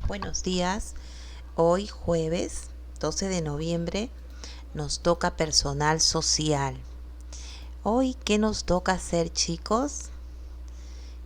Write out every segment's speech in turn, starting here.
Buenos días. Hoy jueves 12 de noviembre nos toca personal social. Hoy, ¿qué nos toca hacer, chicos?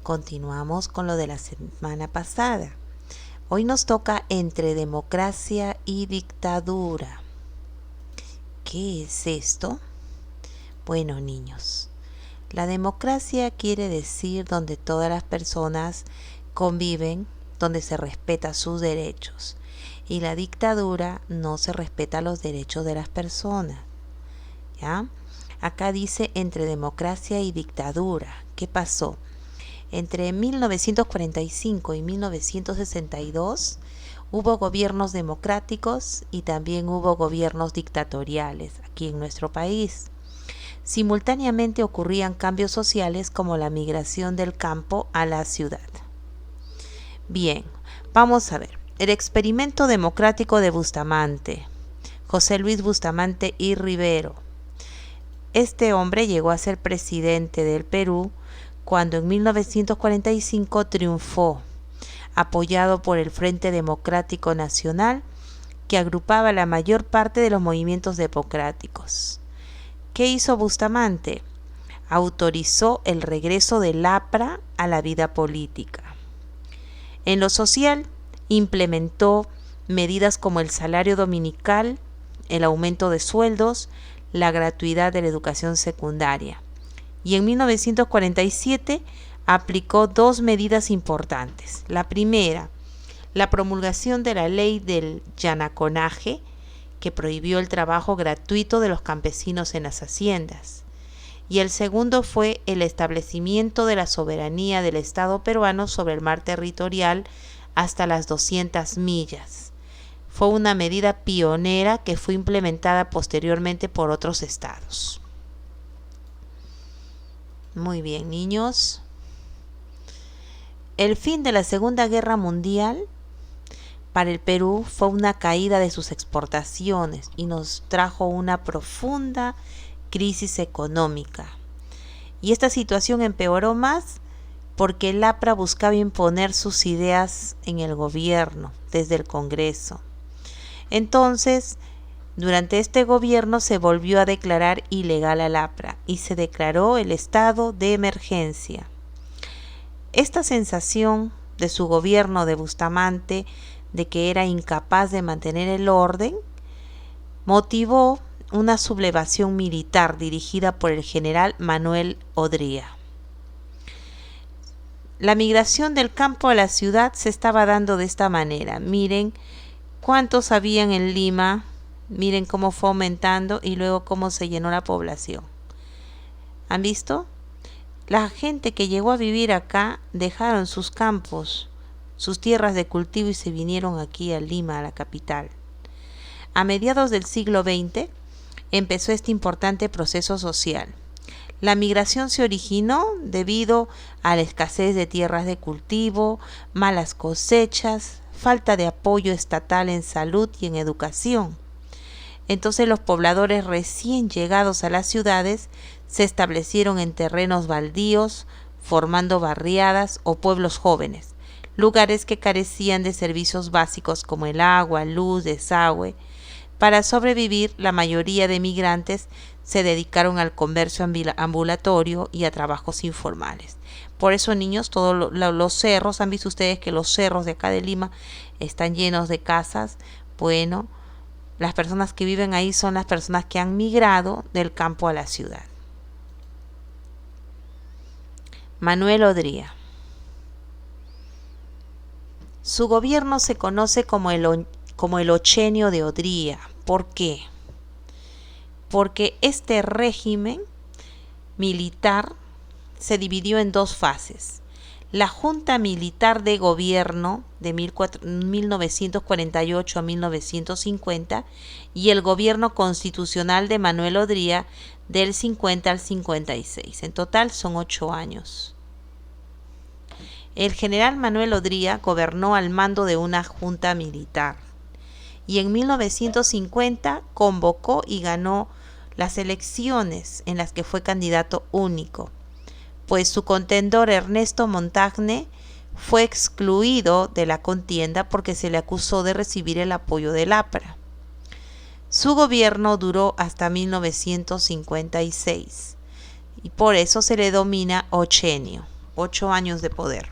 Continuamos con lo de la semana pasada. Hoy nos toca entre democracia y dictadura. ¿Qué es esto? Bueno, niños, la democracia quiere decir donde todas las personas conviven, donde se respeta sus derechos. Y la dictadura no se respeta los derechos de las personas. ¿Ya? Acá dice entre democracia y dictadura. ¿Qué pasó? Entre 1945 y 1962 hubo gobiernos democráticos y también hubo gobiernos dictatoriales aquí en nuestro país. Simultáneamente ocurrían cambios sociales como la migración del campo a la ciudad. Bien, vamos a ver. El experimento democrático de Bustamante, José Luis Bustamante y Rivero. Este hombre llegó a ser presidente del Perú cuando en 1945 triunfó, apoyado por el Frente Democrático Nacional, que agrupaba la mayor parte de los movimientos democráticos. ¿Qué hizo Bustamante? Autorizó el regreso del APRA a la vida política. En lo social, implementó medidas como el salario dominical, el aumento de sueldos, la gratuidad de la educación secundaria. Y en 1947 aplicó dos medidas importantes. La primera, la promulgación de la ley del llanaconaje, que prohibió el trabajo gratuito de los campesinos en las haciendas. Y el segundo fue el establecimiento de la soberanía del Estado peruano sobre el mar territorial hasta las 200 millas. Fue una medida pionera que fue implementada posteriormente por otros estados. Muy bien, niños. El fin de la Segunda Guerra Mundial para el Perú fue una caída de sus exportaciones y nos trajo una profunda crisis económica. Y esta situación empeoró más porque el APRA buscaba imponer sus ideas en el gobierno, desde el Congreso. Entonces, durante este gobierno se volvió a declarar ilegal al APRA y se declaró el estado de emergencia. Esta sensación de su gobierno de Bustamante de que era incapaz de mantener el orden motivó una sublevación militar dirigida por el general Manuel Odría. La migración del campo a la ciudad se estaba dando de esta manera. Miren cuántos habían en Lima, miren cómo fue aumentando y luego cómo se llenó la población. ¿Han visto? La gente que llegó a vivir acá dejaron sus campos, sus tierras de cultivo y se vinieron aquí a Lima, a la capital. A mediados del siglo XX empezó este importante proceso social. La migración se originó debido a la escasez de tierras de cultivo, malas cosechas, falta de apoyo estatal en salud y en educación. Entonces los pobladores recién llegados a las ciudades se establecieron en terrenos baldíos, formando barriadas o pueblos jóvenes, lugares que carecían de servicios básicos como el agua, luz, desagüe. Para sobrevivir, la mayoría de migrantes se dedicaron al comercio ambulatorio y a trabajos informales. Por eso, niños, todos los cerros, han visto ustedes que los cerros de acá de Lima están llenos de casas. Bueno, las personas que viven ahí son las personas que han migrado del campo a la ciudad. Manuel Odría. Su gobierno se conoce como el Ochenio de Odría. ¿Por qué? Porque este régimen militar se dividió en dos fases. La Junta Militar de Gobierno de 1948 a 1950 y el Gobierno Constitucional de Manuel Odría del 50 al 56. En total son 8 años. El general Manuel Odría gobernó al mando de una junta militar y en 1950 convocó y ganó las elecciones en las que fue candidato único, pues su contendor Ernesto Montagne fue excluido de la contienda porque se le acusó de recibir el apoyo del APRA. Su gobierno duró hasta 1956 y por eso se le denomina ochenio, 8 años de poder.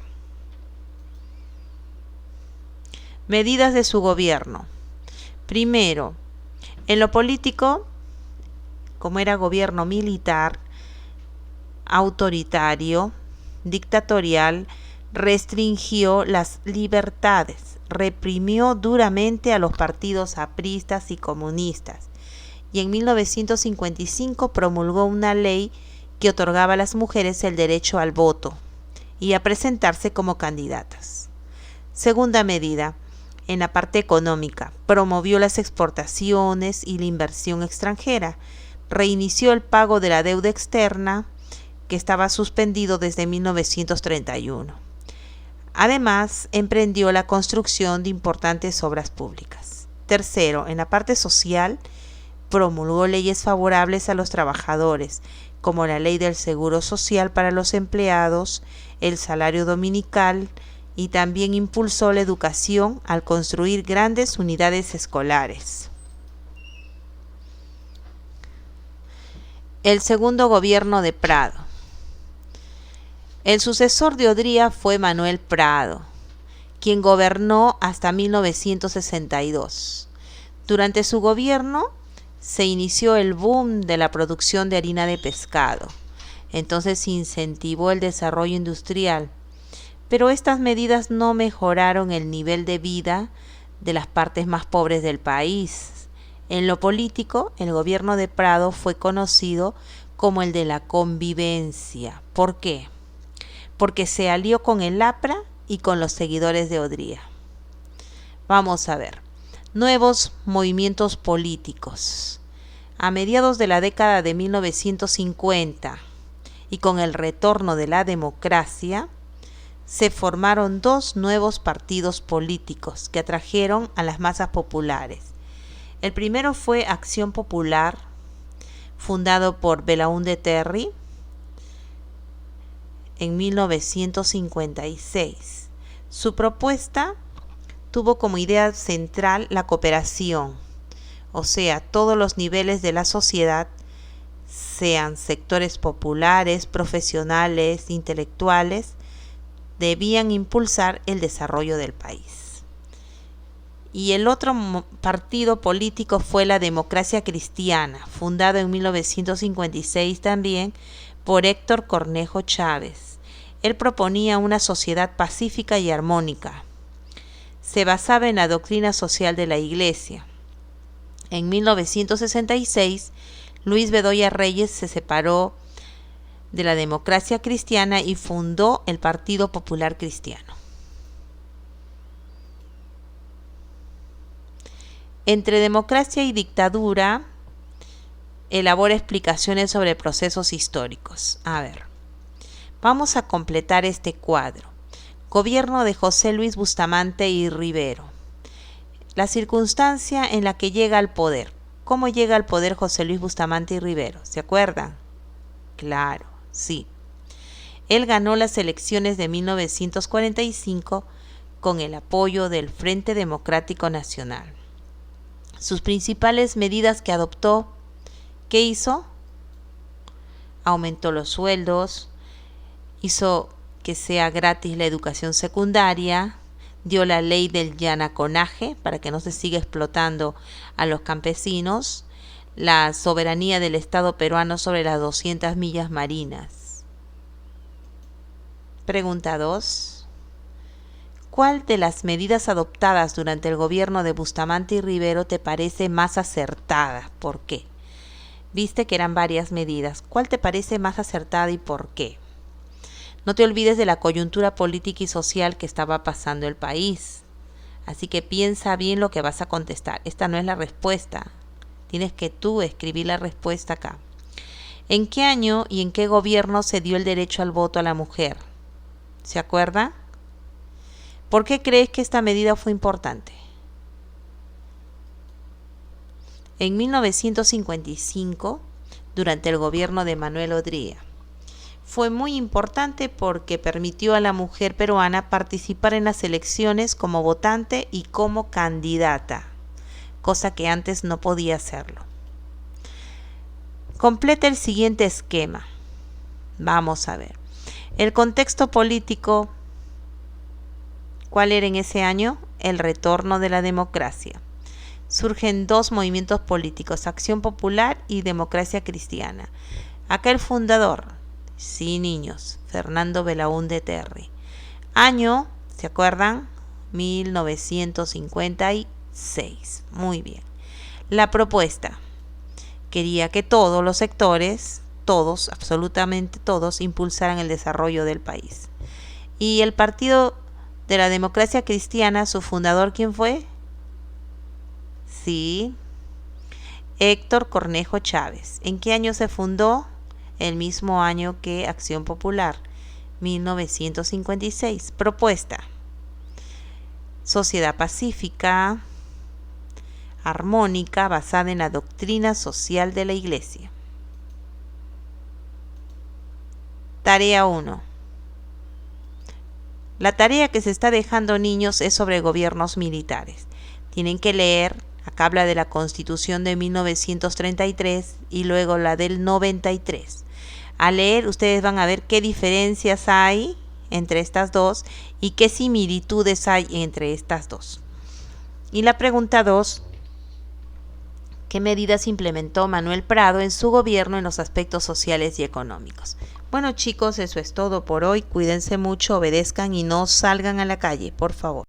Medidas de su gobierno. Primero, en lo político, como era gobierno militar, autoritario, dictatorial, restringió las libertades, reprimió duramente a los partidos apristas y comunistas, y en 1955 promulgó una ley que otorgaba a las mujeres el derecho al voto y a presentarse como candidatas. Segunda medida, en la parte económica, promovió las exportaciones y la inversión extranjera, reinició el pago de la deuda externa que estaba suspendido desde 1931. Además, emprendió la construcción de importantes obras públicas. Tercero, en la parte social, promulgó leyes favorables a los trabajadores, como la ley del seguro social para los empleados, el salario dominical, y también impulsó la educación al construir grandes unidades escolares. El segundo gobierno de Prado. El sucesor de Odría fue Manuel Prado, quien gobernó hasta 1962. Durante su gobierno se inició el boom de la producción de harina de pescado. Entonces se incentivó el desarrollo industrial, pero estas medidas no mejoraron el nivel de vida de las partes más pobres del país. En lo político, el gobierno de Prado fue conocido como el de la convivencia. ¿Por qué? Porque se alió con el APRA y con los seguidores de Odría. Vamos a ver. Nuevos movimientos políticos. A mediados de la década de 1950 y con el retorno de la democracia, se formaron dos nuevos partidos políticos que atrajeron a las masas populares. El primero fue Acción Popular, fundado por Belaúnde Terry en 1956. Su propuesta tuvo como idea central la cooperación, o sea, todos los niveles de la sociedad, sean sectores populares, profesionales, intelectuales, debían impulsar el desarrollo del país. Y el otro partido político fue la Democracia Cristiana, fundado en 1956 también por Héctor Cornejo Chávez. Él proponía una sociedad pacífica y armónica. Se basaba en la doctrina social de la Iglesia. En 1966, Luis Bedoya Reyes se separó de la Democracia Cristiana y fundó el Partido Popular Cristiano. Entre democracia y dictadura, elabora explicaciones sobre procesos históricos. A ver, vamos a completar este cuadro. Gobierno de José Luis Bustamante y Rivero. La circunstancia en la que llega al poder. ¿Cómo llega al poder José Luis Bustamante y Rivero? ¿Se acuerdan? Claro. Sí, él ganó las elecciones de 1945 con el apoyo del Frente Democrático Nacional. Sus principales medidas que adoptó, ¿qué hizo? Aumentó los sueldos, hizo que sea gratis la educación secundaria, dio la ley del llanaconaje para que no se siga explotando a los campesinos, la soberanía del Estado peruano sobre las 200 millas marinas. Pregunta 2. ¿Cuál de las medidas adoptadas durante el gobierno de Bustamante y Rivero te parece más acertada? ¿Por qué? Viste que eran varias medidas. ¿Cuál te parece más acertada y por qué? No te olvides de la coyuntura política y social que estaba pasando el país. Así que piensa bien lo que vas a contestar. Esta no es la respuesta. Tienes que tú escribir la respuesta acá. ¿En qué año y en qué gobierno se dio el derecho al voto a la mujer? ¿Se acuerda? ¿Por qué crees que esta medida fue importante? En 1955, durante el gobierno de Manuel Odría, fue muy importante porque permitió a la mujer peruana participar en las elecciones como votante y como candidata, cosa que antes no podía hacerlo. Completa el siguiente esquema. Vamos a ver. El contexto político, ¿cuál era en ese año? El retorno de la democracia. Surgen dos movimientos políticos, Acción Popular y Democracia Cristiana. Acá el fundador, sí niños, Fernando Belaúnde Terry. Año, ¿se acuerdan? 1956. Muy bien. La propuesta quería que todos los sectores, todos, absolutamente todos, impulsaran el desarrollo del país. Y el Partido de la Democracia Cristiana, su fundador, ¿quién fue? Sí, Héctor Cornejo Chávez. ¿En qué año se fundó? El mismo año que Acción Popular, 1956. Propuesta: sociedad pacífica, armónica, basada en la doctrina social de la Iglesia. Tarea 1. La tarea que se está dejando, niños, es sobre gobiernos militares. Tienen que leer, acá habla de la Constitución de 1933 y luego la del 93. Al leer, ustedes van a ver qué diferencias hay entre estas dos y qué similitudes hay entre estas dos. Y la pregunta 2, ¿qué medidas implementó Manuel Prado en su gobierno en los aspectos sociales y económicos? Bueno, chicos, eso es todo por hoy. Cuídense mucho, obedezcan y no salgan a la calle, por favor.